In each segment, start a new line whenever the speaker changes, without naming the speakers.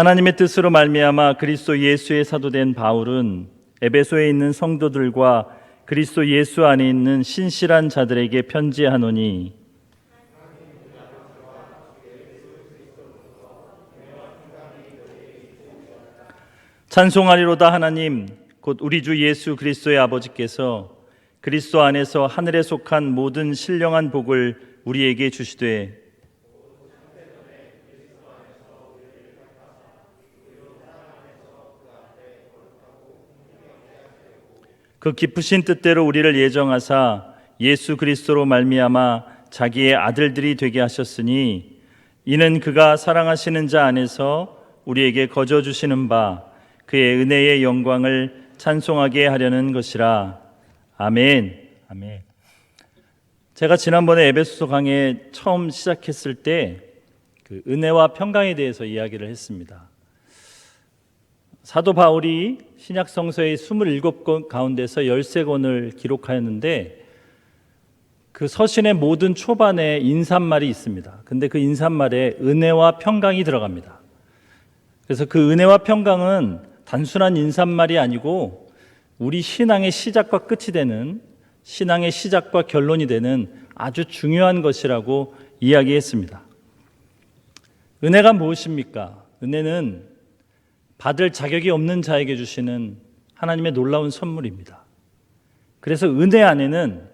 하나님의 뜻으로 말미암아 그리스도 예수의 사도된 바울은 에베소에 있는 성도들과 그리스도 예수 안에 있는 신실한 자들에게 편지하노니 찬송하리로다. 하나님 곧 우리 주 예수 그리스도의 아버지께서 그리스도 안에서 하늘에 속한 모든 신령한 복을 우리에게 주시되 그 깊으신 뜻대로 우리를 예정하사 예수 그리스도로 말미암아 자기의 아들들이 되게 하셨으니 이는 그가 사랑하시는 자 안에서 우리에게 거저 주시는 바 그의 은혜의 영광을 찬송하게 하려는 것이라. 아멘. 아멘. 제가 지난번에 에베소서 강의 처음 시작했을 때 그 은혜와 평강에 대해서 이야기를 했습니다. 사도 바울이 신약 성서의 27권 가운데서 13권을 기록하였는데 그 서신의 모든 초반에 인사말이 있습니다. 근데 그 인사말에 은혜와 평강이 들어갑니다. 그래서 그 은혜와 평강은 단순한 인사말이 아니고 우리 신앙의 시작과 끝이 되는, 신앙의 시작과 결론이 되는 아주 중요한 것이라고 이야기했습니다. 은혜가 무엇입니까? 은혜는 받을 자격이 없는 자에게 주시는 하나님의 놀라운 선물입니다. 그래서 은혜 안에는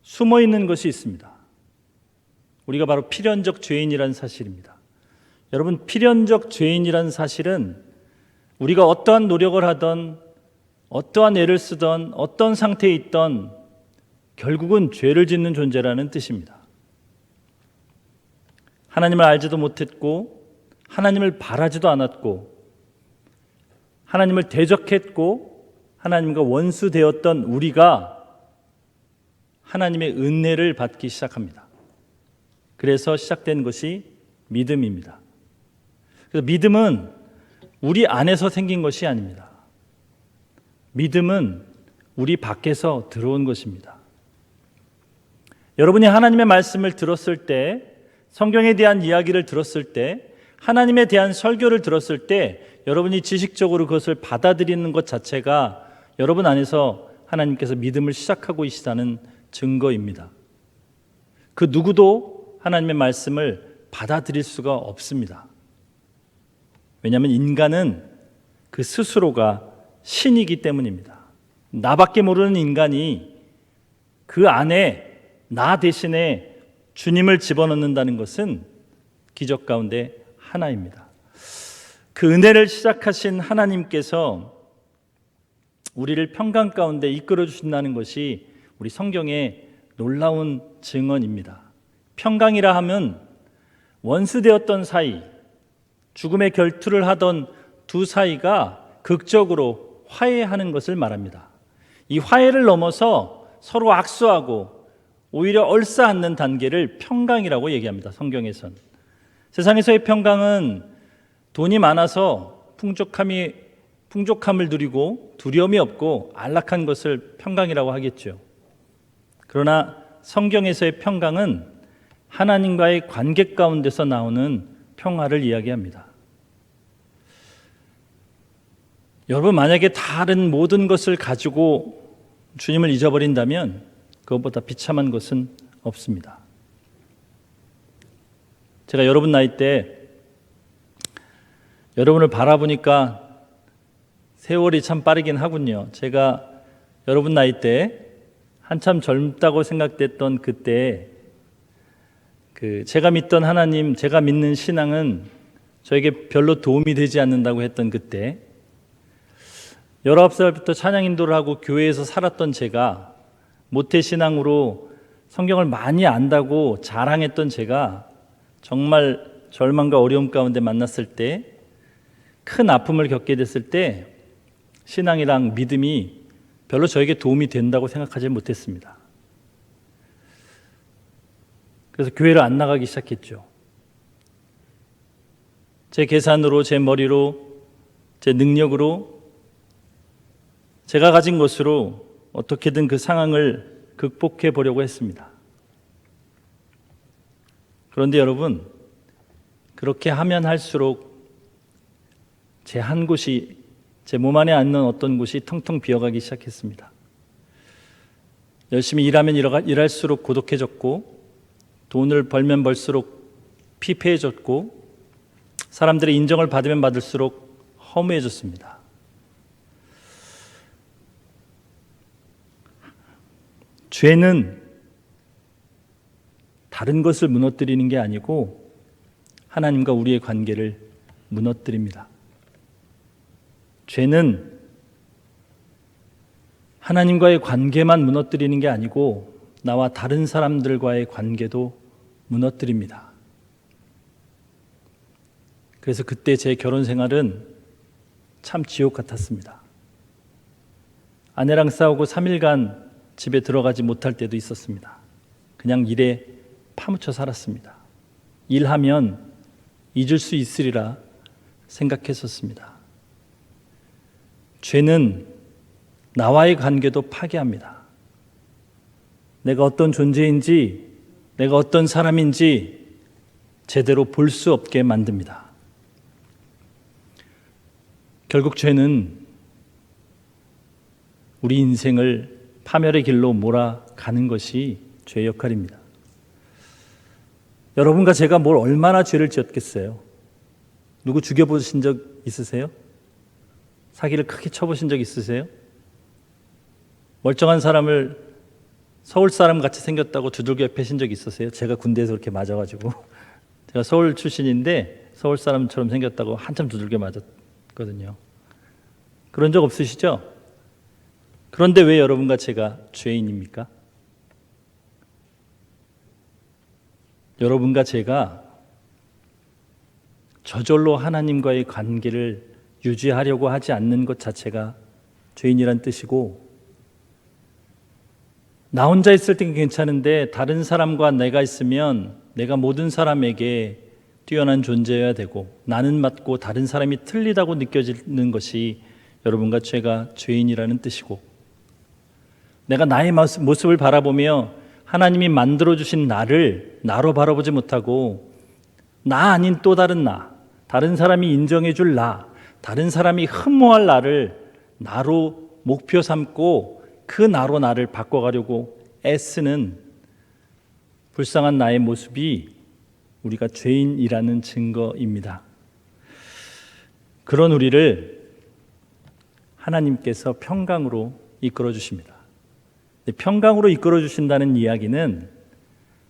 숨어 있는 것이 있습니다. 우리가 바로 필연적 죄인이라는 사실입니다. 여러분, 필연적 죄인이라는 사실은 우리가 어떠한 노력을 하던, 어떠한 애를 쓰던, 어떤 상태에 있던 결국은 죄를 짓는 존재라는 뜻입니다. 하나님을 알지도 못했고 하나님을 바라지도 않았고 하나님을 대적했고 하나님과 원수되었던 우리가 하나님의 은혜를 받기 시작합니다. 그래서 시작된 것이 믿음입니다. 그래서 믿음은 우리 안에서 생긴 것이 아닙니다. 믿음은 우리 밖에서 들어온 것입니다. 여러분이 하나님의 말씀을 들었을 때, 성경에 대한 이야기를 들었을 때, 하나님에 대한 설교를 들었을 때 여러분이 지식적으로 그것을 받아들이는 것 자체가 여러분 안에서 하나님께서 믿음을 시작하고 계시다는 증거입니다. 그 누구도 하나님의 말씀을 받아들일 수가 없습니다. 왜냐하면 인간은 그 스스로가 신이기 때문입니다. 나밖에 모르는 인간이 그 안에 나 대신에 주님을 집어넣는다는 것은 기적 가운데 하나입니다. 그 은혜를 시작하신 하나님께서 우리를 평강 가운데 이끌어 주신다는 것이 우리 성경의 놀라운 증언입니다. 평강이라 하면 원수되었던 사이, 죽음의 결투를 하던 두 사이가 극적으로 화해하는 것을 말합니다. 이 화해를 넘어서 서로 악수하고 오히려 얼싸안는 단계를 평강이라고 얘기합니다. 성경에선. 세상에서의 평강은 돈이 많아서 풍족함을 누리고 두려움이 없고 안락한 것을 평강이라고 하겠죠. 그러나 성경에서의 평강은 하나님과의 관계 가운데서 나오는 평화를 이야기합니다. 여러분, 만약에 다른 모든 것을 가지고 주님을 잊어버린다면 그것보다 비참한 것은 없습니다. 제가 여러분 나이 때 여러분을 바라보니까 세월이 참 빠르긴 하군요. 제가 여러분 나이 때 한참 젊다고 생각됐던 그때 제가 믿던 하나님, 제가 믿는 신앙은 저에게 별로 도움이 되지 않는다고 했던 그때 19살부터 찬양 인도를 하고 교회에서 살았던 제가 모태신앙으로 성경을 많이 안다고 자랑했던 제가 정말 절망과 어려움 가운데 만났을 때, 큰 아픔을 겪게 됐을 때 신앙이랑 믿음이 별로 저에게 도움이 된다고 생각하지 못했습니다. 그래서 교회를 안 나가기 시작했죠. 제 계산으로, 제 머리로, 제 능력으로, 제가 가진 것으로 어떻게든 그 상황을 극복해 보려고 했습니다. 그런데 여러분, 그렇게 하면 할수록 제 한 곳이, 제 몸 안에 앉는 어떤 곳이 텅텅 비어가기 시작했습니다. 열심히 일하면 일할수록 고독해졌고, 돈을 벌면 벌수록 피폐해졌고, 사람들의 인정을 받으면 받을수록 허무해졌습니다. 죄는 다른 것을 무너뜨리는 게 아니고 하나님과 우리의 관계를 무너뜨립니다. 죄는 하나님과의 관계만 무너뜨리는 게 아니고 나와 다른 사람들과의 관계도 무너뜨립니다. 그래서 그때 제 결혼 생활은 참 지옥 같았습니다. 아내랑 싸우고 3일간 집에 들어가지 못할 때도 있었습니다. 그냥 일에 파묻혀 살았습니다. 일하면 잊을 수 있으리라 생각했었습니다. 죄는 나와의 관계도 파괴합니다. 내가 어떤 존재인지, 내가 어떤 사람인지 제대로 볼 수 없게 만듭니다. 결국 죄는 우리 인생을 파멸의 길로 몰아가는 것이 죄의 역할입니다. 여러분과 제가 뭘 얼마나 죄를 지었겠어요? 누구 죽여보신 적 있으세요? 사기를 크게 쳐보신 적 있으세요? 멀쩡한 사람을 서울 사람 같이 생겼다고 두들겨 패신 적 있으세요? 제가 군대에서 그렇게 맞아가지고 제가 서울 출신인데 서울 사람처럼 생겼다고 한참 두들겨 맞았거든요. 그런 적 없으시죠? 그런데 왜 여러분과 제가 죄인입니까? 여러분과 제가 저절로 하나님과의 관계를 유지하려고 하지 않는 것 자체가 죄인이란 뜻이고, 나 혼자 있을 땐 괜찮은데 다른 사람과 내가 있으면 내가 모든 사람에게 뛰어난 존재여야 되고, 나는 맞고 다른 사람이 틀리다고 느껴지는 것이 여러분과 제가 죄인이라는 뜻이고, 내가 나의 모습을 바라보며 하나님이 만들어주신 나를 나로 바라보지 못하고 나 아닌 또 다른 나, 다른 사람이 인정해 줄 나, 다른 사람이 흠모할 나를 나로 목표 삼고 그 나로 나를 바꿔가려고 애쓰는 불쌍한 나의 모습이 우리가 죄인이라는 증거입니다. 그런 우리를 하나님께서 평강으로 이끌어 주십니다. 평강으로 이끌어 주신다는 이야기는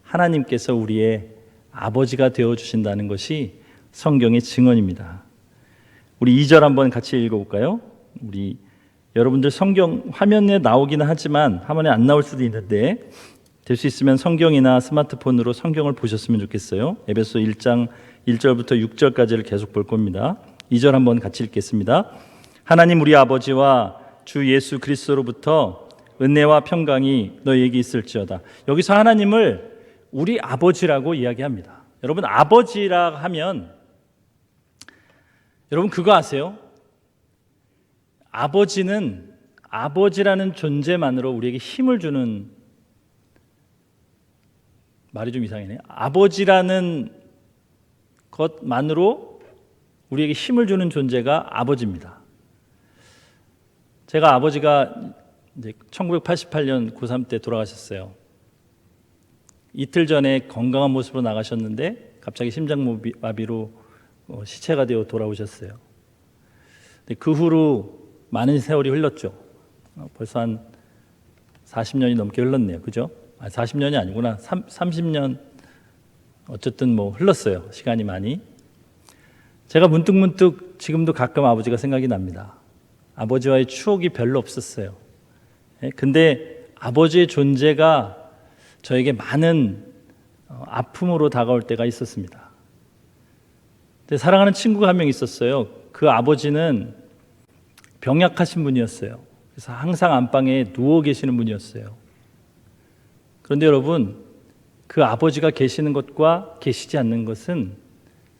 하나님께서 우리의 아버지가 되어 주신다는 것이 성경의 증언입니다. 우리 2절 한번 같이 읽어볼까요? 우리 여러분들 성경 화면에 나오기는 하지만 화면에 안 나올 수도 있는데 될 수 있으면 성경이나 스마트폰으로 성경을 보셨으면 좋겠어요. 에베소 1장 1절부터 6절까지를 계속 볼 겁니다. 2절 한번 같이 읽겠습니다. 하나님 우리 아버지와 주 예수 그리스도로부터 은혜와 평강이 너희에게 있을지어다. 여기서 하나님을 우리 아버지라고 이야기합니다. 여러분, 아버지라 하면 여러분 그거 아세요? 아버지라는 존재만으로 우리에게 힘을 주는, 말이 좀 이상하네요. 아버지라는 것만으로 우리에게 힘을 주는 존재가 아버지입니다. 제가 아버지가 이제 1988년 고3 때 돌아가셨어요. 이틀 전에 건강한 모습으로 나가셨는데 갑자기 심장마비로 시체가 되어 돌아오셨어요. 그 후로 많은 세월이 흘렀죠. 벌써 한 40년이 넘게 흘렀네요. 그죠? 40년이 아니구나. 30년 어쨌든 뭐 흘렀어요. 시간이 많이. 제가 문득 지금도 가끔 아버지가 생각이 납니다. 아버지와의 추억이 별로 없었어요. 근데 아버지의 존재가 저에게 많은 아픔으로 다가올 때가 있었습니다. 근데 사랑하는 친구가 한 명 있었어요. 그 아버지는 병약하신 분이었어요. 그래서 항상 안방에 누워 계시는 분이었어요. 그런데 여러분, 그 아버지가 계시는 것과 계시지 않는 것은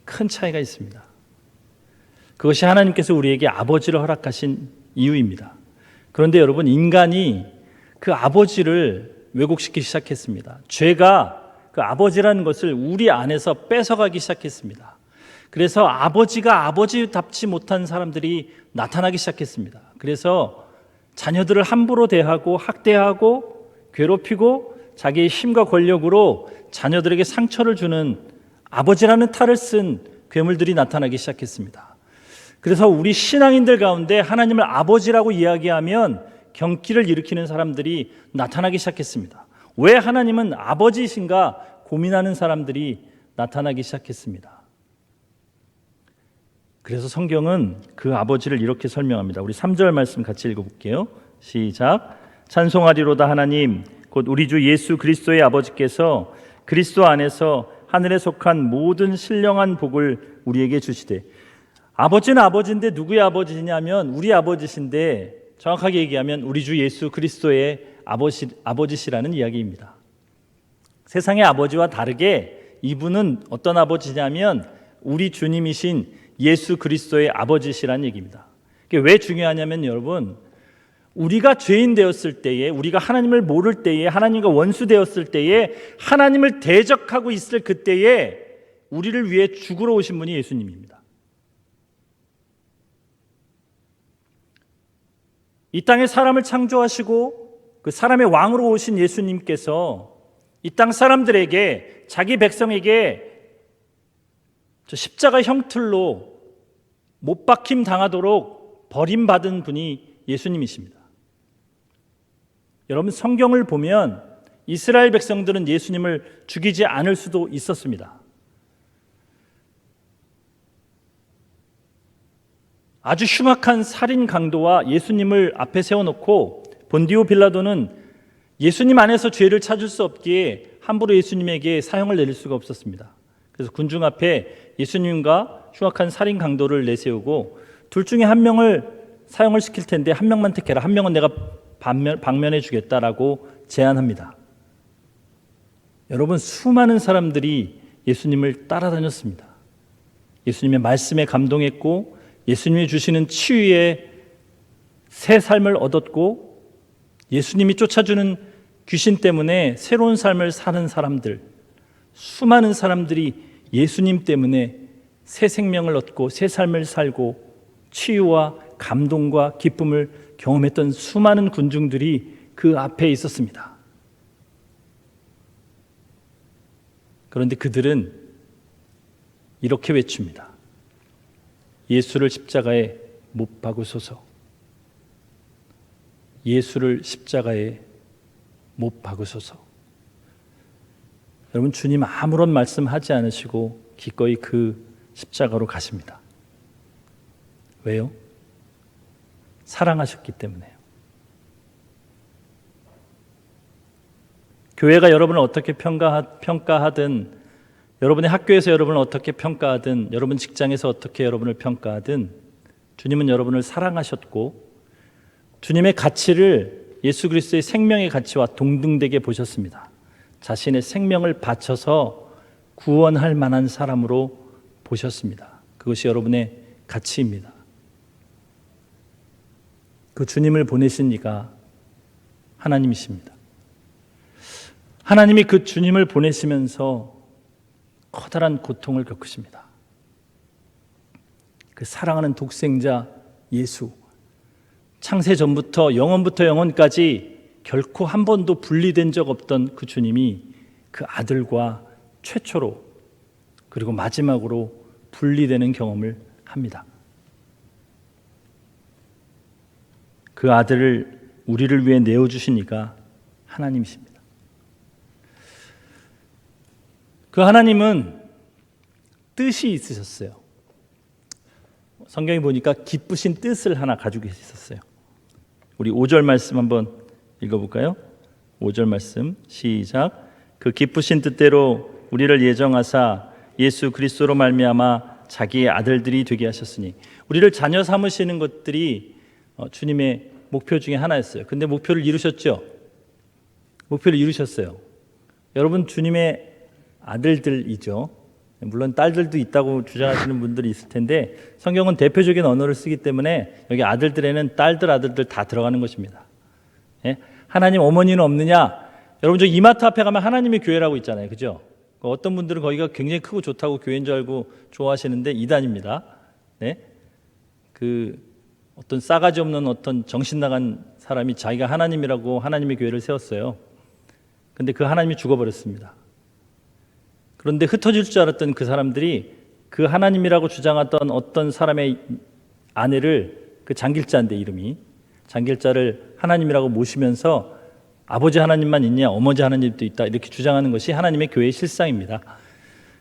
큰 차이가 있습니다. 그것이 하나님께서 우리에게 아버지를 허락하신 이유입니다. 그런데 여러분, 인간이 그 아버지를 왜곡시키기 시작했습니다. 죄가 그 아버지라는 것을 우리 안에서 뺏어가기 시작했습니다. 그래서 아버지가 아버지답지 못한 사람들이 나타나기 시작했습니다. 그래서 자녀들을 함부로 대하고 학대하고 괴롭히고 자기의 힘과 권력으로 자녀들에게 상처를 주는 아버지라는 탈을 쓴 괴물들이 나타나기 시작했습니다. 그래서 우리 신앙인들 가운데 하나님을 아버지라고 이야기하면 경기를 일으키는 사람들이 나타나기 시작했습니다. 왜 하나님은 아버지이신가 고민하는 사람들이 나타나기 시작했습니다. 그래서 성경은 그 아버지를 이렇게 설명합니다. 우리 3절 말씀 같이 읽어볼게요. 시작. 찬송하리로다 하나님 곧 우리 주 예수 그리스도의 아버지께서 그리스도 안에서 하늘에 속한 모든 신령한 복을 우리에게 주시되. 아버지는 아버지인데 누구의 아버지냐면 우리 아버지신데 정확하게 얘기하면 우리 주 예수 그리스도의 아버지시라는 이야기입니다. 세상의 아버지와 다르게 이분은 어떤 아버지냐면 우리 주님이신 예수 그리스도의 아버지시라는 얘기입니다. 그게 왜 중요하냐면 여러분, 우리가 죄인 되었을 때에, 우리가 하나님을 모를 때에, 하나님과 원수 되었을 때에, 하나님을 대적하고 있을 그때에 우리를 위해 죽으러 오신 분이 예수님입니다. 이 땅에 사람을 창조하시고 그 사람의 왕으로 오신 예수님께서 이 땅 사람들에게, 자기 백성에게 저 십자가 형틀로 못 박힘 당하도록 버림받은 분이 예수님이십니다. 여러분, 성경을 보면 이스라엘 백성들은 예수님을 죽이지 않을 수도 있었습니다. 아주 흉악한 살인 강도와 예수님을 앞에 세워놓고 본디오 빌라도는 예수님 안에서 죄를 찾을 수 없기에 함부로 예수님에게 사형을 내릴 수가 없었습니다. 그래서 군중 앞에 예수님과 흉악한 살인 강도를 내세우고 둘 중에 한 명을 사형을 시킬 텐데 한 명만 택해라, 한 명은 내가 방면해 주겠다라고 제안합니다. 여러분, 수많은 사람들이 예수님을 따라다녔습니다. 예수님의 말씀에 감동했고 예수님이 주시는 치유의 새 삶을 얻었고 예수님이 쫓아주는 귀신 때문에 새로운 삶을 사는 사람들, 수많은 사람들이 예수님 때문에 새 생명을 얻고 새 삶을 살고 치유와 감동과 기쁨을 경험했던 수많은 군중들이 그 앞에 있었습니다. 그런데 그들은 이렇게 외칩니다. 예수를 십자가에 못 박으소서. 예수를 십자가에 못 박으소서. 여러분, 주님 아무런 말씀하지 않으시고 기꺼이 그 십자가로 가십니다. 왜요? 사랑하셨기 때문에요. 교회가 여러분을 어떻게 평가하든, 여러분의 학교에서 여러분을 어떻게 평가하든, 여러분 직장에서 어떻게 여러분을 평가하든 주님은 여러분을 사랑하셨고 주님의 가치를 예수 그리스도의 생명의 가치와 동등되게 보셨습니다. 자신의 생명을 바쳐서 구원할 만한 사람으로 보셨습니다. 그것이 여러분의 가치입니다. 그 주님을 보내신 이가 하나님이십니다. 하나님이 그 주님을 보내시면서 커다란 고통을 겪으십니다. 그 사랑하는 독생자 예수, 창세 전부터 영원부터 영원까지 결코 한 번도 분리된 적 없던 그 주님이 그 아들과 최초로 그리고 마지막으로 분리되는 경험을 합니다. 그 아들을 우리를 위해 내어주신 이가 하나님이십니다. 그 하나님은 뜻이 있으셨어요. 성경에 보니까 기쁘신 뜻을 하나 가지고 계셨어요. 우리 5절 말씀 한번 읽어볼까요? 5절 말씀 시작. 그 기쁘신 뜻대로 우리를 예정하사 예수 그리스도로 말미암아 자기의 아들들이 되게 하셨으니, 우리를 자녀 삼으시는 것들이 주님의 목표 중에 하나였어요. 근데 목표를 이루셨죠? 목표를 이루셨어요. 여러분, 주님의 아들들이죠. 물론 딸들도 있다고 주장하시는 분들이 있을 텐데 성경은 대표적인 언어를 쓰기 때문에 여기 아들들에는 딸들, 아들들 다 들어가는 것입니다. 예? 하나님 어머니는 없느냐? 여러분, 저 이마트 앞에 가면 하나님의 교회라고 있잖아요. 그죠? 어떤 분들은 거기가 굉장히 크고 좋다고 교회인 줄 알고 좋아하시는데 이단입니다. 네? 그 어떤 싸가지 없는 어떤 정신 나간 사람이 자기가 하나님이라고 하나님의 교회를 세웠어요. 근데 그 하나님이 죽어버렸습니다. 그런데 흩어질 줄 알았던 그 사람들이 그 하나님이라고 주장하던 어떤 사람의 아내를, 그 장길자인데 이름이, 장길자를 하나님이라고 모시면서 아버지 하나님만 있냐, 어머니 하나님도 있다, 이렇게 주장하는 것이 하나님의 교회의 실상입니다.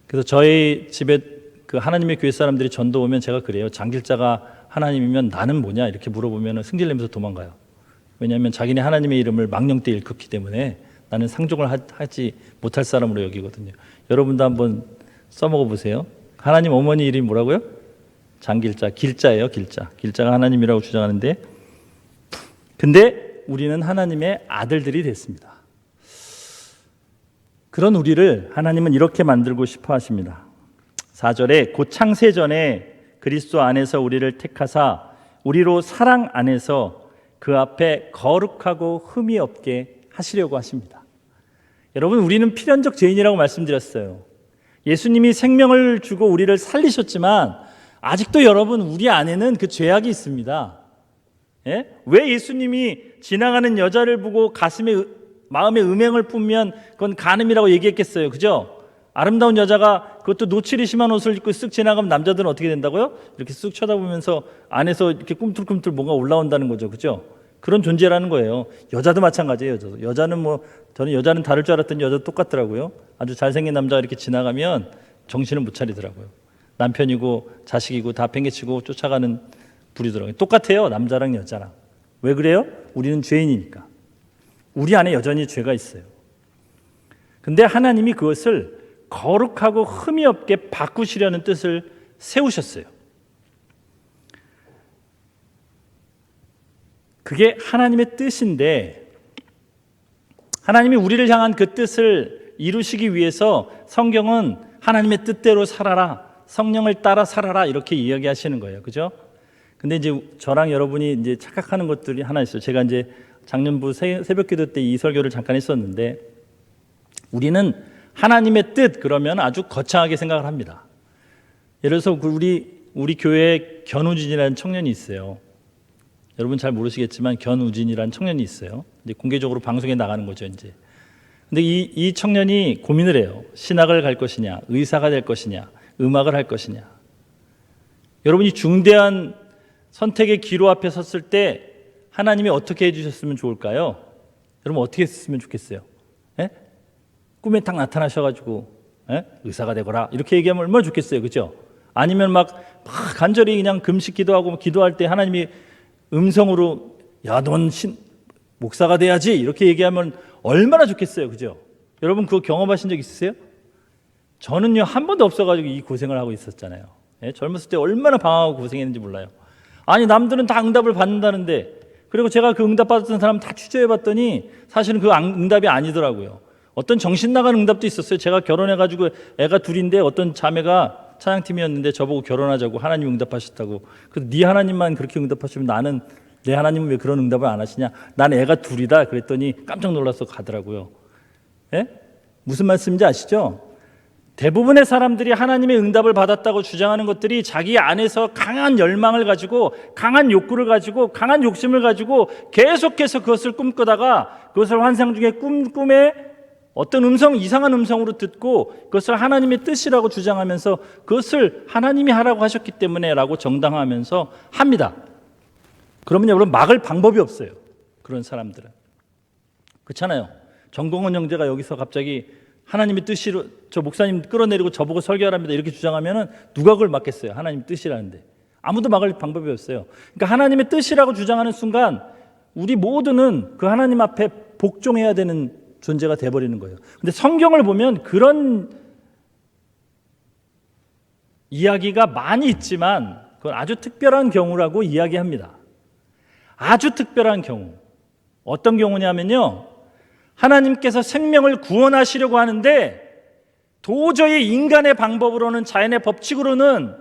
그래서 저희 집에 그 하나님의 교회 사람들이 전도 오면 제가 그래요. 장길자가 하나님이면 나는 뭐냐 이렇게 물어보면 승질내면서 도망가요. 왜냐하면 자기네 하나님의 이름을 망령때 일컫기 때문에 나는 상종을 하지 못할 사람으로 여기거든요. 여러분도 한번 써먹어 보세요. 하나님 어머니 이름이 뭐라고요? 장길자, 길자예요. 길자가 하나님이라고 주장하는데, 근데 우리는 하나님의 아들들이 됐습니다. 그런 우리를 하나님은 이렇게 만들고 싶어 하십니다. 4절에 곧 창세전에 그리스도 안에서 우리를 택하사 우리로 사랑 안에서 그 앞에 거룩하고 흠이 없게 하시려고 하십니다. 여러분, 우리는 필연적 죄인이라고 말씀드렸어요. 예수님이 생명을 주고 우리를 살리셨지만 아직도 여러분 우리 안에는 그 죄악이 있습니다. 예? 왜 예수님이 지나가는 여자를 보고 마음에 음행을 품으면 그건 간음이라고 얘기했겠어요? 그죠? 아름다운 여자가 그것도 노출이 심한 옷을 입고 쓱 지나가면 남자들은 어떻게 된다고요? 이렇게 쓱 쳐다보면서 안에서 이렇게 꿈틀꿈틀 뭔가 올라온다는 거죠. 그죠? 그런 존재라는 거예요. 여자도 마찬가지예요. 여자는 저는 여자는 다를 줄 알았더니 여자도 똑같더라고요. 아주 잘생긴 남자가 이렇게 지나가면 정신을 못 차리더라고요. 남편이고 자식이고 다 팽개치고 쫓아가는 부류더라고요. 똑같아요. 남자랑 여자랑. 왜 그래요? 우리는 죄인이니까. 우리 안에 여전히 죄가 있어요. 근데 하나님이 그것을 거룩하고 흠이 없게 바꾸시려는 뜻을 세우셨어요. 그게 하나님의 뜻인데, 하나님이 우리를 향한 그 뜻을 이루시기 위해서 성경은 하나님의 뜻대로 살아라, 성령을 따라 살아라 이렇게 이야기하시는 거예요. 그죠? 근데 이제 저랑 여러분이 이제 착각하는 것들이 하나 있어요. 제가 이제 작년부 새벽기도 때 이 설교를 잠깐 했었는데, 우리는 하나님의 뜻 그러면 아주 거창하게 생각을 합니다. 예를 들어서 우리 교회에 견우진이라는 청년이 있어요. 여러분 잘 모르시겠지만 견우진이라는 청년이 있어요. 이제 공개적으로 방송에 나가는 거죠, 이제. 근데 이 청년이 고민을 해요. 신학을 갈 것이냐, 의사가 될 것이냐, 음악을 할 것이냐. 여러분이 중대한 선택의 기로 앞에 섰을 때 하나님이 어떻게 해주셨으면 좋을까요? 여러분 어떻게 했으면 좋겠어요? 예? 꿈에 딱 나타나셔가지고 의사가 되거라 이렇게 얘기하면 얼마나 좋겠어요, 그죠? 아니면 막 간절히 그냥 금식 기도하고 기도할 때 하나님이 음성으로 야, 넌 목사가 돼야지 이렇게 얘기하면 얼마나 좋겠어요, 그죠? 여러분 그거 경험하신 적 있으세요? 저는요 한 번도 없어가지고 이 고생을 하고 있었잖아요. 예? 젊었을 때 얼마나 방황하고 고생했는지 몰라요. 아니 남들은 다 응답을 받는다는데, 그리고 제가 그 응답 받았던 사람 다 취재해봤더니 사실은 그 응답이 아니더라고요. 어떤 정신 나간 응답도 있었어요. 제가 결혼해가지고 애가 둘인데 어떤 자매가 찬양팀이었는데 저보고 결혼하자고 하나님 응답하셨다고. 그래서 네 하나님만 그렇게 응답하시면 나는 내 하나님은 왜 그런 응답을 안 하시냐? 난 애가 둘이다. 그랬더니 깜짝 놀라서 가더라고요. 예? 무슨 말씀인지 아시죠? 대부분의 사람들이 하나님의 응답을 받았다고 주장하는 것들이 자기 안에서 강한 열망을 가지고, 강한 욕구를 가지고, 강한 욕심을 가지고 계속해서 그것을 꿈꾸다가 그것을 환상 중에 꿈에 어떤 이상한 음성으로 듣고 그것을 하나님의 뜻이라고 주장하면서 그것을 하나님이 하라고 하셨기 때문에 라고 정당화하면서 합니다. 그러면 여러분 막을 방법이 없어요. 그런 사람들은. 그렇잖아요. 정공원 형제가 여기서 갑자기 하나님의 뜻으로 저 목사님 끌어내리고 저보고 설교하랍니다 이렇게 주장하면 누가 그걸 막겠어요? 하나님의 뜻이라는데. 아무도 막을 방법이 없어요. 그러니까 하나님의 뜻이라고 주장하는 순간 우리 모두는 그 하나님 앞에 복종해야 되는 존재가 돼버리는 거예요. 근데 성경을 보면 그런 이야기가 많이 있지만 그건 아주 특별한 경우라고 이야기합니다. 아주 특별한 경우. 어떤 경우냐면요, 하나님께서 생명을 구원하시려고 하는데 도저히 인간의 방법으로는, 자연의 법칙으로는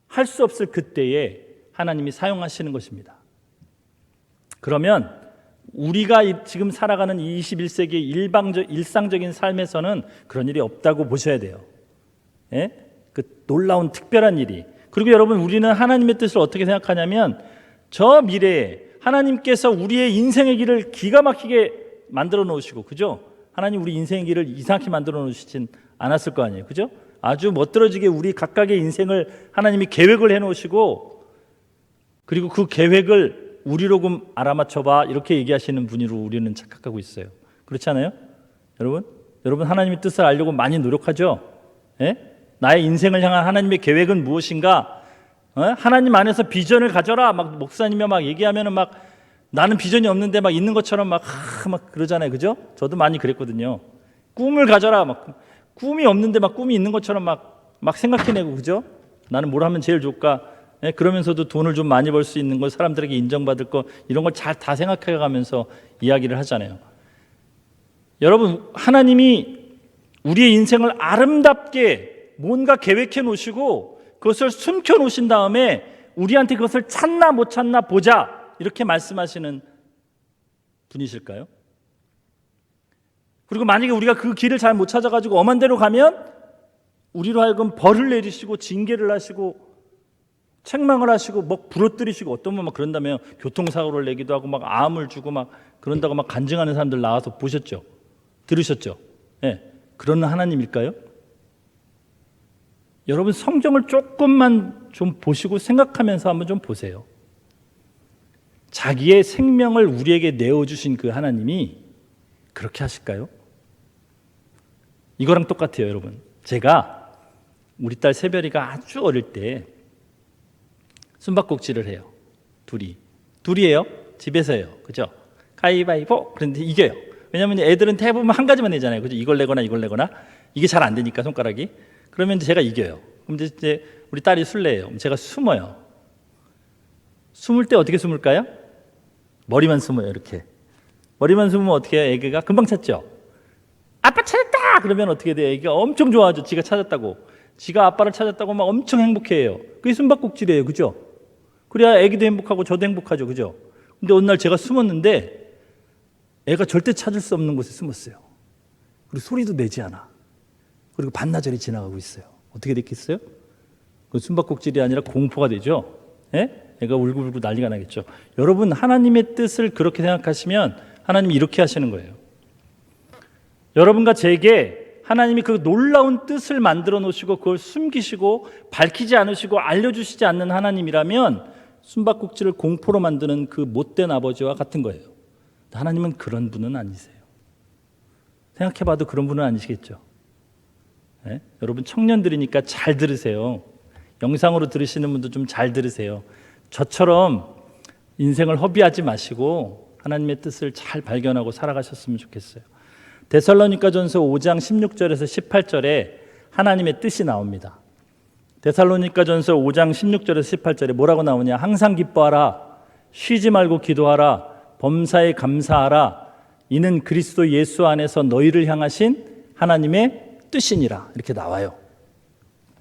할 수 없을 그때에 하나님이 사용하시는 것입니다. 그러면 우리가 지금 살아가는 21세기 일상적인 삶에서는 그런 일이 없다고 보셔야 돼요. 예? 그 놀라운 특별한 일이. 그리고 여러분, 우리는 하나님의 뜻을 어떻게 생각하냐면 저 미래에 하나님께서 우리의 인생의 길을 기가 막히게 만들어 놓으시고, 그죠? 하나님 우리 인생의 길을 이상하게 만들어 놓으시진 않았을 거 아니에요, 그죠? 아주 멋들어지게 우리 각각의 인생을 하나님이 계획을 해 놓으시고, 그리고 그 계획을 우리로 좀 알아맞혀봐, 이렇게 얘기하시는 분으로 우리는 착각하고 있어요. 그렇지 않아요? 여러분 하나님의 뜻을 알려고 많이 노력하죠? 예? 나의 인생을 향한 하나님의 계획은 무엇인가? 하나님 안에서 비전을 가져라. 막 목사님이 막 얘기하면은 막 나는 비전이 없는데 막 있는 것처럼 막 그러잖아요, 그죠? 저도 많이 그랬거든요. 꿈을 가져라. 막 꿈이 없는데 막 꿈이 있는 것처럼 막 생각해내고, 그죠? 나는 뭘 하면 제일 좋을까? 예? 그러면서도 돈을 좀 많이 벌 수 있는 걸, 사람들에게 인정받을 거, 이런 걸 잘 다 생각해가면서 이야기를 하잖아요. 여러분, 하나님이 우리의 인생을 아름답게 뭔가 계획해 놓으시고 그것을 숨겨 놓으신 다음에 우리한테 그것을 찾나 못 찾나 보자, 이렇게 말씀하시는 분이실까요? 그리고 만약에 우리가 그 길을 잘 못 찾아가지고 엄한 데로 가면 우리로 하여금 벌을 내리시고 징계를 하시고 책망을 하시고 막 부러뜨리시고, 어떤 분은 막 그런다면 교통사고를 내기도 하고 막 암을 주고 막 그런다고 막 간증하는 사람들 나와서 보셨죠? 들으셨죠? 예. 그런 하나님일까요? 여러분, 성경을 조금만 좀 보시고 생각하면서 한번 좀 보세요. 자기의 생명을 우리에게 내어주신 그 하나님이 그렇게 하실까요? 이거랑 똑같아요, 여러분. 제가 우리 딸 세별이가 아주 어릴 때 숨바꼭질을 해요. 둘이에요. 집에서 해요. 그죠? 가위바위보. 그런데 이겨요. 왜냐하면 애들은 대부분 한 가지만 내잖아요. 그죠? 이걸 내거나 이게 잘 안 되니까, 손가락이. 그러면 제가 이겨요. 그럼 이제 우리 딸이 술래예요. 그럼 제가 숨어요. 숨을 때 어떻게 숨을까요? 머리만 숨어요, 이렇게. 머리만 숨으면 어떻게 해요? 애기가 금방 찾죠? 아빠 찾았다! 그러면 어떻게 돼요? 애기가 엄청 좋아하죠. 지가 찾았다고. 지가 아빠를 찾았다고 막 엄청 행복해해요. 그게 숨바꼭질이에요, 그죠? 그래야 애기도 행복하고 저도 행복하죠, 그죠? 근데 어느 날 제가 숨었는데 애가 절대 찾을 수 없는 곳에 숨었어요. 그리고 소리도 내지 않아. 그리고 반나절이 지나가고 있어요. 어떻게 됐겠어요? 그 숨바꼭질이 아니라 공포가 되죠. 예? 애가 울고불고 난리가 나겠죠. 여러분, 하나님의 뜻을 그렇게 생각하시면 하나님이 이렇게 하시는 거예요. 여러분과 제게 하나님이 그 놀라운 뜻을 만들어 놓으시고 그걸 숨기시고 밝히지 않으시고 알려주시지 않는 하나님이라면 숨바꼭질을 공포로 만드는 그 못된 아버지와 같은 거예요. 하나님은 그런 분은 아니세요. 생각해봐도 그런 분은 아니시겠죠. 네? 여러분, 청년들이니까 잘 들으세요. 영상으로 들으시는 분도 좀 잘 들으세요. 저처럼 인생을 허비하지 마시고 하나님의 뜻을 잘 발견하고 살아가셨으면 좋겠어요. 데살로니가전서 5장 16절에서 18절에 하나님의 뜻이 나옵니다. 데살로니가전서 5장 16절에서 18절에 뭐라고 나오냐? 항상 기뻐하라, 쉬지 말고 기도하라, 범사에 감사하라, 이는 그리스도 예수 안에서 너희를 향하신 하나님의 뜻이니라, 이렇게 나와요.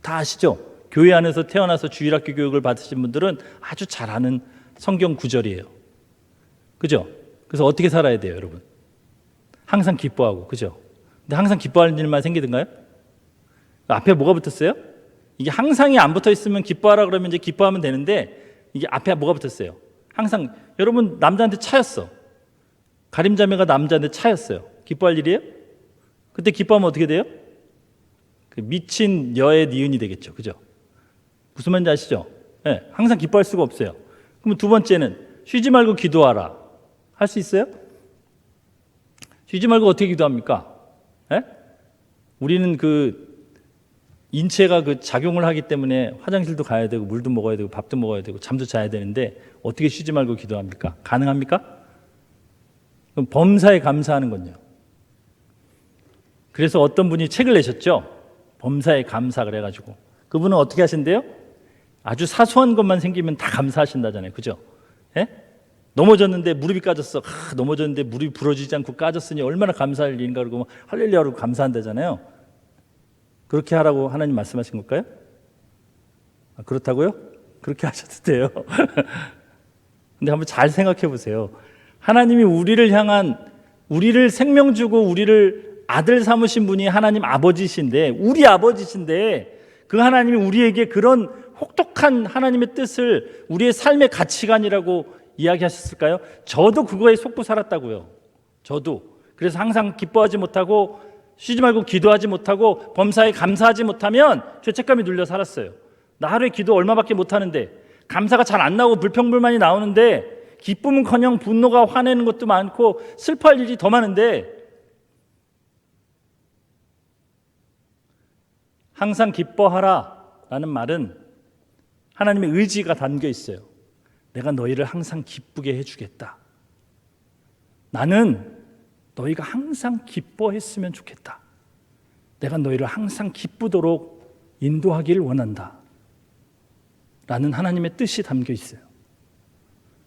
다 아시죠? 교회 안에서 태어나서 주일학교 교육을 받으신 분들은 아주 잘 아는 성경 구절이에요. 그죠? 그래서 어떻게 살아야 돼요, 여러분? 항상 기뻐하고, 그죠? 근데 항상 기뻐하는 일만 생기던가요? 앞에 뭐가 붙었어요? 이게 항상이 안 붙어 있으면 기뻐하라 그러면 이제 기뻐하면 되는데, 이게 앞에 뭐가 붙었어요? 항상. 여러분, 남자한테 차였어. 가림자매가 남자한테 차였어요. 기뻐할 일이에요? 그때 기뻐하면 어떻게 돼요? 그 미친 여의 니은이 되겠죠, 그죠? 무슨 말인지 아시죠? 네, 항상 기뻐할 수가 없어요. 그럼 두 번째는 쉬지 말고 기도하라. 할 수 있어요? 쉬지 말고 어떻게 기도합니까? 네? 우리는 그 인체가 그 작용을 하기 때문에 화장실도 가야 되고 물도 먹어야 되고 밥도 먹어야 되고 잠도 자야 되는데 어떻게 쉬지 말고 기도합니까? 가능합니까? 그럼 범사에 감사하는 건요. 그래서 어떤 분이 책을 내셨죠? 범사에 감사 그래가지고 그분은 어떻게 하신대요? 아주 사소한 것만 생기면 다 감사하신다잖아요, 그죠? 예? 넘어졌는데 무릎이 까졌어. 넘어졌는데 무릎이 부러지지 않고 까졌으니 얼마나 감사할 일인가 그러고 할렐루야로 감사한다잖아요. 그렇게 하라고 하나님 말씀하신 걸까요? 그렇다고요? 그렇게 하셔도 돼요. 근데 한번 잘 생각해 보세요. 하나님이 우리를 생명 주고 우리를 아들 삼으신 분이 하나님 아버지신데, 우리 아버지신데, 그 하나님이 우리에게 그런 혹독한 하나님의 뜻을 우리의 삶의 가치관이라고 이야기하셨을까요? 저도 그거에 속고 살았다고요. 저도. 그래서 항상 기뻐하지 못하고 쉬지 말고 기도하지 못하고 범사에 감사하지 못하면 죄책감이 눌려 살았어요. 나 하루에 기도 얼마밖에 못하는데, 감사가 잘 안 나오고 불평불만이 나오는데, 기쁨은커녕 분노가 화내는 것도 많고 슬퍼할 일이 더 많은데, 항상 기뻐하라 라는 말은 하나님의 의지가 담겨 있어요. 내가 너희를 항상 기쁘게 해주겠다. 나는 너희가 항상 기뻐했으면 좋겠다. 내가 너희를 항상 기쁘도록 인도하기를 원한다 라는 하나님의 뜻이 담겨 있어요.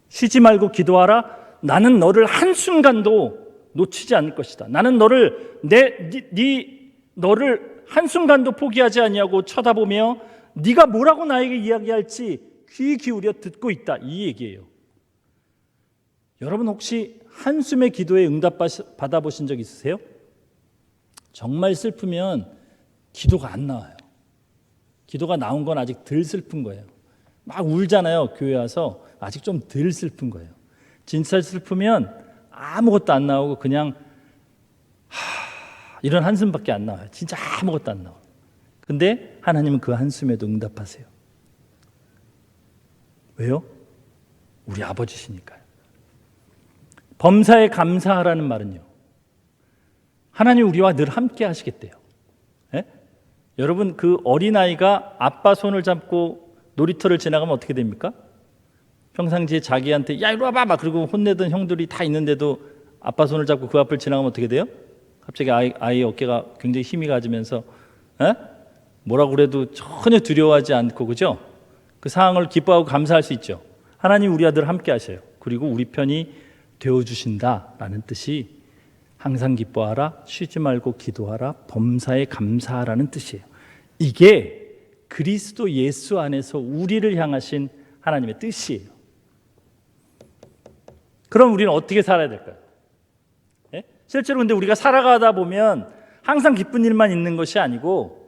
쉬지 말고 기도하라. 나는 너를 한순간도 놓치지 않을 것이다. 나는 너를 너를 한순간도 포기하지 아니하고 쳐다보며 네가 뭐라고 나에게 이야기할지 귀 기울여 듣고 있다, 이 얘기예요. 여러분 혹시 한숨의 기도에 응답 받아보신 적 있으세요? 정말 슬프면 기도가 안 나와요. 기도가 나온 건 아직 덜 슬픈 거예요. 막 울잖아요. 교회 와서. 아직 좀 덜 슬픈 거예요. 진짜 슬프면 아무것도 안 나오고 그냥 이런 한숨밖에 안 나와요. 진짜 아무것도 안 나와요. 근데 하나님은 그 한숨에도 응답하세요. 왜요? 우리 아버지시니까요. 범사에 감사하라는 말은요, 하나님 우리와 늘 함께 하시겠대요. 예? 여러분, 그 어린아이가 아빠 손을 잡고 놀이터를 지나가면 어떻게 됩니까? 평상시에 자기한테 야 이리 와봐 막 그러고 혼내던 형들이 다 있는데도 아빠 손을 잡고 그 앞을 지나가면 어떻게 돼요? 갑자기 아이 어깨가 굉장히 힘이 가지면서 뭐라고 그래도 전혀 두려워하지 않고, 그죠? 그 상황을 기뻐하고 감사할 수 있죠. 하나님 우리와 늘 함께 하셔요. 그리고 우리 편이 되어주신다라는 뜻이 항상 기뻐하라, 쉬지 말고 기도하라, 범사에 감사하라는 뜻이에요. 이게 그리스도 예수 안에서 우리를 향하신 하나님의 뜻이에요. 그럼 우리는 어떻게 살아야 될까요? 예? 실제로 근데 우리가 살아가다 보면 항상 기쁜 일만 있는 것이 아니고,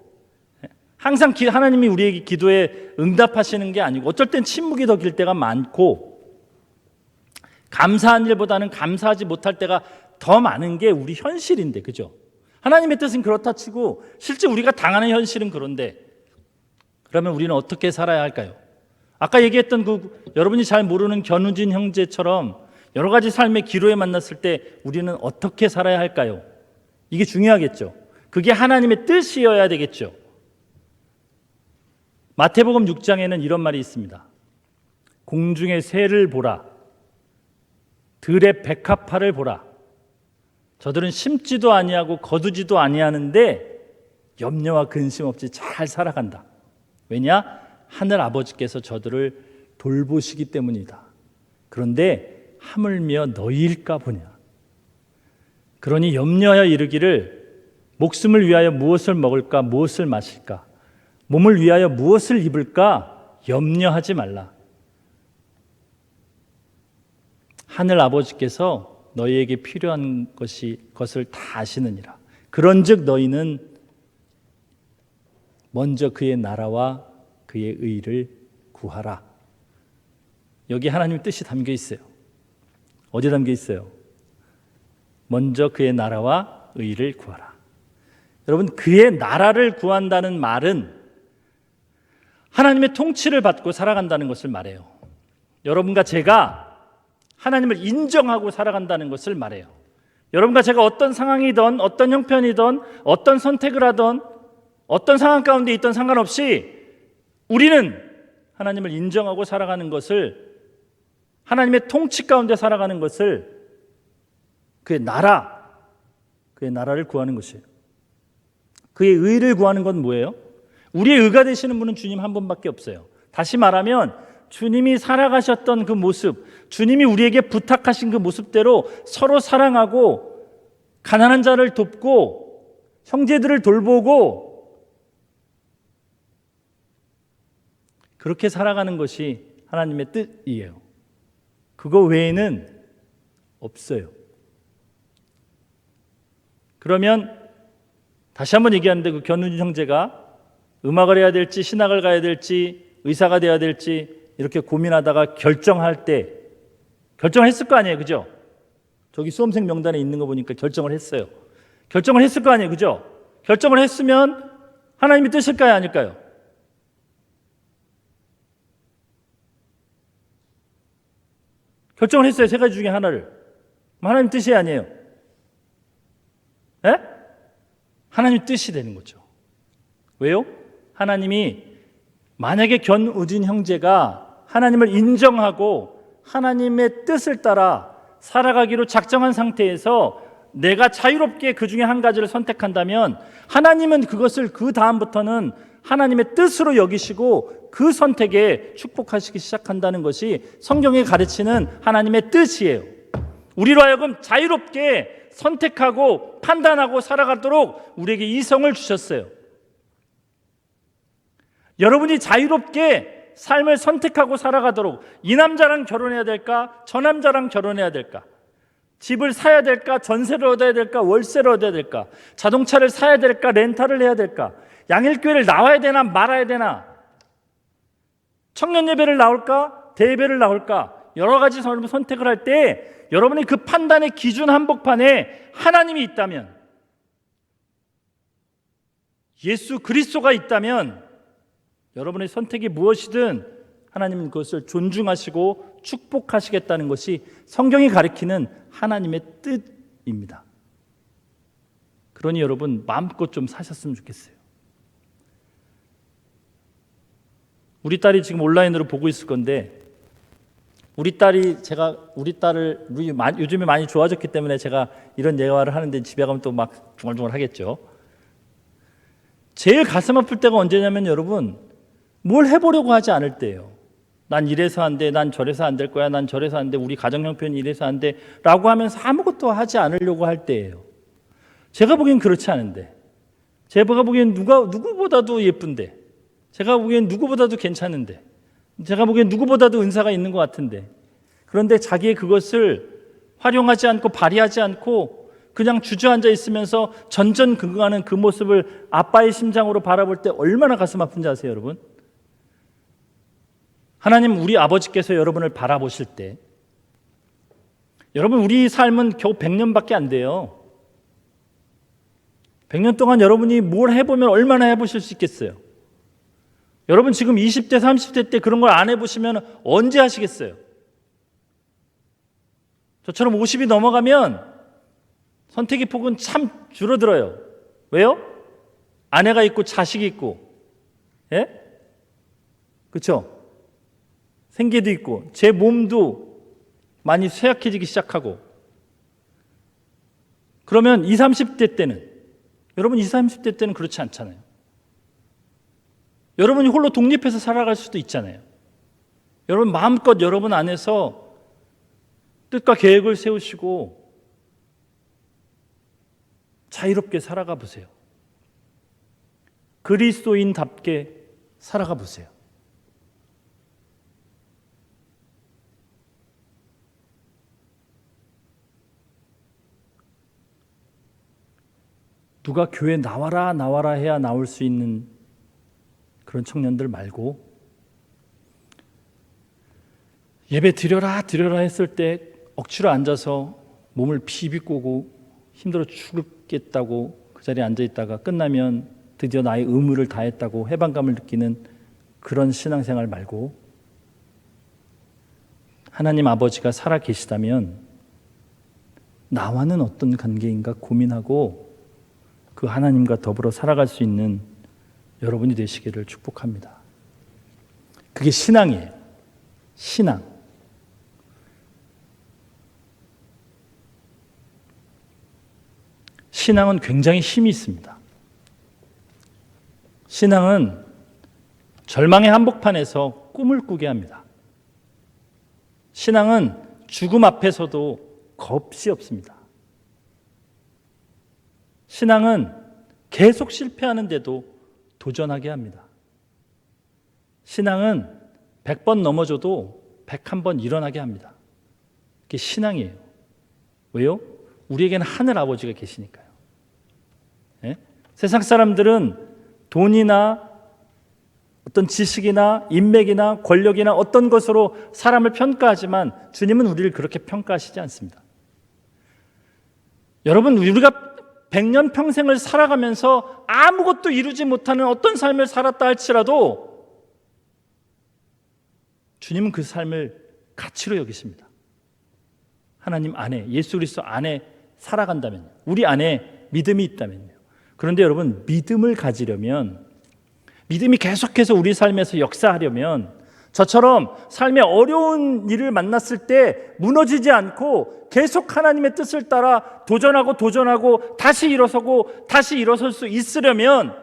항상 하나님이 우리에게 기도에 응답하시는 게 아니고, 어쩔 땐 침묵이 더 길 때가 많고, 감사한 일보다는 감사하지 못할 때가 더 많은 게 우리 현실인데, 그죠? 하나님의 뜻은 그렇다 치고 실제 우리가 당하는 현실은 그런데, 그러면 우리는 어떻게 살아야 할까요? 아까 얘기했던 여러분이 잘 모르는 견우진 형제처럼 여러 가지 삶의 기로에 만났을 때 우리는 어떻게 살아야 할까요? 이게 중요하겠죠. 그게 하나님의 뜻이어야 되겠죠. 마태복음 6장에는 이런 말이 있습니다. 공중의 새를 보라, 들의 백합화를 보라. 저들은 심지도 아니하고 거두지도 아니하는데 염려와 근심 없이 잘 살아간다. 왜냐? 하늘 아버지께서 저들을 돌보시기 때문이다. 그런데 하물며 너희일까 보냐. 그러니 염려하여 이르기를 목숨을 위하여 무엇을 먹을까, 무엇을 마실까, 몸을 위하여 무엇을 입을까 염려하지 말라. 하늘 아버지께서 너희에게 필요한 것을 다 아시느니라. 그런즉 너희는 먼저 그의 나라와 그의 의를 구하라. 여기 하나님의 뜻이 담겨 있어요. 어디 담겨 있어요? 먼저 그의 나라와 의를 구하라. 여러분, 그의 나라를 구한다는 말은 하나님의 통치를 받고 살아간다는 것을 말해요. 여러분과 제가 하나님을 인정하고 살아간다는 것을 말해요. 여러분과 제가 어떤 상황이든 어떤 형편이든 어떤 선택을 하든 어떤 상황 가운데 있든 상관없이 우리는 하나님을 인정하고 살아가는 것을, 하나님의 통치 가운데 살아가는 것을, 그의 나라를 구하는 것이에요. 그의 의를 구하는 건 뭐예요? 우리의 의가 되시는 분은 주님 한 분밖에 없어요. 다시 말하면 주님이 살아가셨던 그 모습, 주님이 우리에게 부탁하신 그 모습대로 서로 사랑하고 가난한 자를 돕고 형제들을 돌보고 그렇게 살아가는 것이 하나님의 뜻이에요. 그거 외에는 없어요. 그러면 다시 한번 얘기하는데 그 견우진 형제가 음악을 해야 될지 신학을 가야 될지 의사가 돼야 될지 이렇게 고민하다가 결정할 때 결정을 했을 거 아니에요. 그죠? 저기 수험생 명단에 있는 거 보니까 결정을 했어요. 결정을 했을 거 아니에요. 그죠? 결정을 했으면 하나님의 뜻일까요? 아닐까요? 결정을 했어요. 세 가지 중에 하나를. 하나님 뜻이 아니에요. 에? 하나님 뜻이 되는 거죠. 왜요? 하나님이 만약에 견우진 형제가 하나님을 인정하고 하나님의 뜻을 따라 살아가기로 작정한 상태에서 내가 자유롭게 그 중에 한 가지를 선택한다면 하나님은 그것을 그 다음부터는 하나님의 뜻으로 여기시고 그 선택에 축복하시기 시작한다는 것이 성경이 가르치는 하나님의 뜻이에요. 우리로 하여금 자유롭게 선택하고 판단하고 살아가도록 우리에게 이성을 주셨어요. 여러분이 자유롭게 삶을 선택하고 살아가도록 이 남자랑 결혼해야 될까? 저 남자랑 결혼해야 될까? 집을 사야 될까? 전세를 얻어야 될까? 월세를 얻어야 될까? 자동차를 사야 될까? 렌탈을 해야 될까? 양일교회를 나와야 되나 말아야 되나? 청년 예배를 나올까? 대예배를 나올까? 여러 가지 선택을 할 때 여러분이 그 판단의 기준 한복판에 하나님이 있다면, 예수 그리스도가 있다면 여러분의 선택이 무엇이든 하나님은 그것을 존중하시고 축복하시겠다는 것이 성경이 가리키는 하나님의 뜻입니다. 그러니 여러분 마음껏 좀 사셨으면 좋겠어요. 우리 딸이 지금 온라인으로 보고 있을 건데 우리 딸을 요즘에 많이 좋아졌기 때문에 제가 이런 예화를 하는데 집에 가면 또 막 중얼중얼 하겠죠. 제일 가슴 아플 때가 언제냐면 여러분 뭘 해보려고 하지 않을 때예요. 난 이래서 안 돼, 난 저래서 안 될 거야, 난 저래서 안 돼, 우리 가정 형편이 이래서 안 돼 라고 하면서 아무것도 하지 않으려고 할 때예요. 제가 보기엔 그렇지 않은데, 제가 보기엔 누구보다도 예쁜데, 제가 보기엔 누구보다도 괜찮은데, 제가 보기엔 누구보다도 은사가 있는 것 같은데, 그런데 자기의 그것을 활용하지 않고 발휘하지 않고 그냥 주저앉아 있으면서 전전긍긍하는 그 모습을 아빠의 심장으로 바라볼 때 얼마나 가슴 아픈지 아세요, 여러분? 하나님, 우리 아버지께서 여러분을 바라보실 때 여러분, 우리 삶은 겨우 100년밖에 안 돼요. 100년 동안 여러분이 뭘 해보면 얼마나 해보실 수 있겠어요? 여러분 지금 20대, 30대 때 그런 걸 안 해보시면 언제 하시겠어요? 저처럼 50이 넘어가면 선택의 폭은 참 줄어들어요. 왜요? 아내가 있고 자식이 있고, 예? 그렇죠? 생계도 있고 제 몸도 많이 쇠약해지기 시작하고. 그러면 20, 30대 때는, 여러분 20, 30대 때는 그렇지 않잖아요. 여러분이 홀로 독립해서 살아갈 수도 있잖아요. 여러분 마음껏 여러분 안에서 뜻과 계획을 세우시고 자유롭게 살아가 보세요. 그리스도인답게 살아가 보세요. 누가 교회 나와라 나와라 해야 나올 수 있는 그런 청년들 말고, 예배 드려라 드려라 했을 때 억지로 앉아서 몸을 비비꼬고 힘들어 죽겠다고 그 자리에 앉아 있다가 끝나면 드디어 나의 의무를 다했다고 해방감을 느끼는 그런 신앙생활 말고, 하나님 아버지가 살아 계시다면 나와는 어떤 관계인가 고민하고 그 하나님과 더불어 살아갈 수 있는 여러분이 되시기를 축복합니다. 그게 신앙이에요. 신앙. 신앙은 굉장히 힘이 있습니다. 신앙은 절망의 한복판에서 꿈을 꾸게 합니다. 신앙은 죽음 앞에서도 겁이 없습니다. 신앙은 계속 실패하는데도 도전하게 합니다. 신앙은 100번 넘어져도 101번 일어나게 합니다. 그게 신앙이에요. 왜요? 우리에게는 하늘 아버지가 계시니까요. 예? 세상 사람들은 돈이나 어떤 지식이나 인맥이나 권력이나 어떤 것으로 사람을 평가하지만 주님은 우리를 그렇게 평가하시지 않습니다. 여러분, 우리가 100년 평생을 살아가면서 아무것도 이루지 못하는 어떤 삶을 살았다 할지라도 주님은 그 삶을 가치로 여기십니다. 하나님 안에, 예수 그리스도 안에 살아간다면요, 우리 안에 믿음이 있다면요. 그런데 여러분, 믿음을 가지려면, 믿음이 계속해서 우리 삶에서 역사하려면 저처럼 삶의 어려운 일을 만났을 때 무너지지 않고 계속 하나님의 뜻을 따라 도전하고 다시 일어서고 다시 일어설 수 있으려면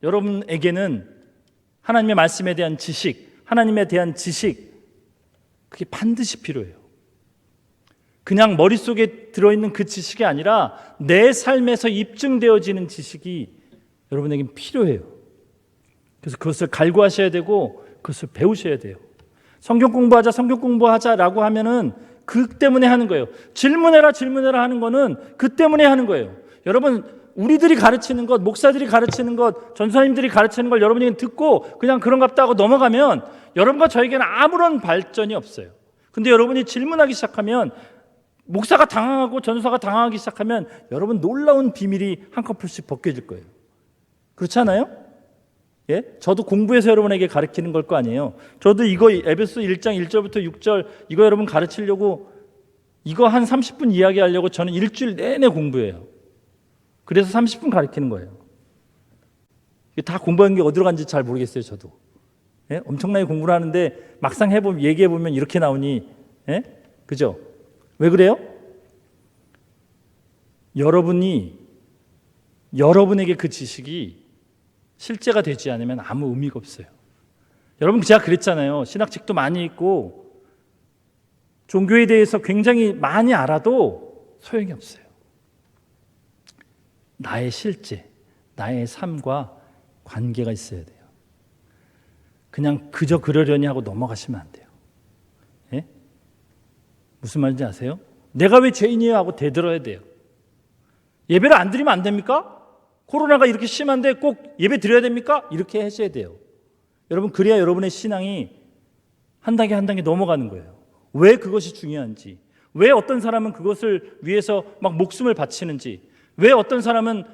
여러분에게는 하나님의 말씀에 대한 지식, 하나님에 대한 지식, 그게 반드시 필요해요. 그냥 머릿속에 들어있는 그 지식이 아니라 내 삶에서 입증되어지는 지식이 여러분에겐 필요해요. 그래서 그것을 갈구하셔야 되고 그것을 배우셔야 돼요. 성경 공부하자라고 하면은 그 때문에 하는 거예요. 질문해라 하는 거는 그 때문에 하는 거예요. 여러분, 우리들이 가르치는 것, 목사들이 가르치는 것, 전사님들이 가르치는 걸 여러분이 듣고 그냥 그런갑다 하고 넘어가면 여러분과 저에게는 아무런 발전이 없어요. 근데 여러분이 질문하기 시작하면, 목사가 당황하고 전사가 당황하기 시작하면 여러분 놀라운 비밀이 한꺼풀씩 벗겨질 거예요. 그렇지 않아요? 예? 저도 공부해서 여러분에게 가르치는 걸 거 아니에요. 저도 이거 에베소 1장 1절부터 6절 이거 여러분 가르치려고, 이거 한 30분 이야기하려고 저는 일주일 내내 공부해요. 그래서 30분 가르치는 거예요. 이게 다 공부한 게 어디로 간지 잘 모르겠어요. 저도. 예? 엄청나게 공부를 하는데 막상 얘기해보면 이렇게 나오니, 예? 그죠? 왜 그래요? 여러분에게 그 지식이 실제가 되지 않으면 아무 의미가 없어요. 여러분, 제가 그랬잖아요. 신학책도 많이 읽고 종교에 대해서 굉장히 많이 알아도 소용이 없어요. 나의 실제, 나의 삶과 관계가 있어야 돼요. 그냥 그저 그러려니 하고 넘어가시면 안 돼요. 예? 무슨 말인지 아세요? 내가 왜 죄인이에요 하고 대들어야 돼요. 예배를 안 드리면 안 됩니까? 코로나가 이렇게 심한데 꼭 예배 드려야 됩니까? 이렇게 하셔야 돼요. 여러분, 그래야 여러분의 신앙이 한 단계 한 단계 넘어가는 거예요. 왜 그것이 중요한지, 왜 어떤 사람은 그것을 위해서 막 목숨을 바치는지, 왜 어떤 사람은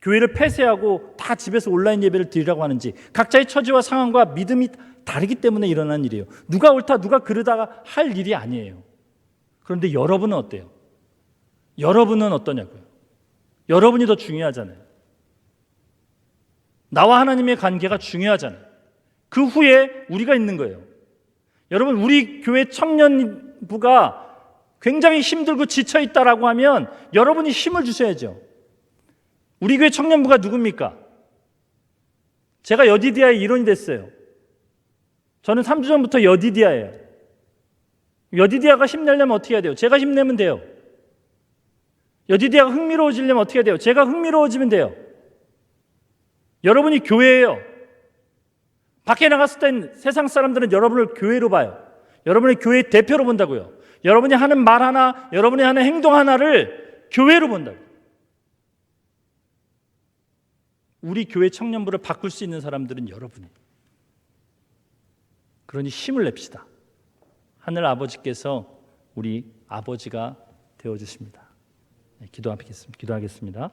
교회를 폐쇄하고 다 집에서 온라인 예배를 드리라고 하는지, 각자의 처지와 상황과 믿음이 다르기 때문에 일어난 일이에요. 누가 옳다 누가 그르다가 할 일이 아니에요. 그런데 여러분은 어때요? 여러분은 어떠냐고요? 여러분이 더 중요하잖아요. 나와 하나님의 관계가 중요하잖아요. 그 후에 우리가 있는 거예요. 여러분, 우리 교회 청년부가 굉장히 힘들고 지쳐있다라고 하면 여러분이 힘을 주셔야죠. 우리 교회 청년부가 누굽니까? 제가 여디디아의 일원이 됐어요. 저는 3주 전부터 여디디아예요. 여디디아가 힘내려면 어떻게 해야 돼요? 제가 힘내면 돼요. 여디디아가 흥미로워지려면 어떻게 해야 돼요? 제가 흥미로워지면 돼요. 여러분이 교회예요. 밖에 나갔을 땐 세상 사람들은 여러분을 교회로 봐요. 여러분의 교회의 대표로 본다고요. 여러분이 하는 말 하나, 여러분이 하는 행동 하나를 교회로 본다고요. 우리 교회 청년부를 바꿀 수 있는 사람들은 여러분이에요. 그러니 힘을 냅시다. 하늘 아버지께서 우리 아버지가 되어주십니다. 기도하겠습니다.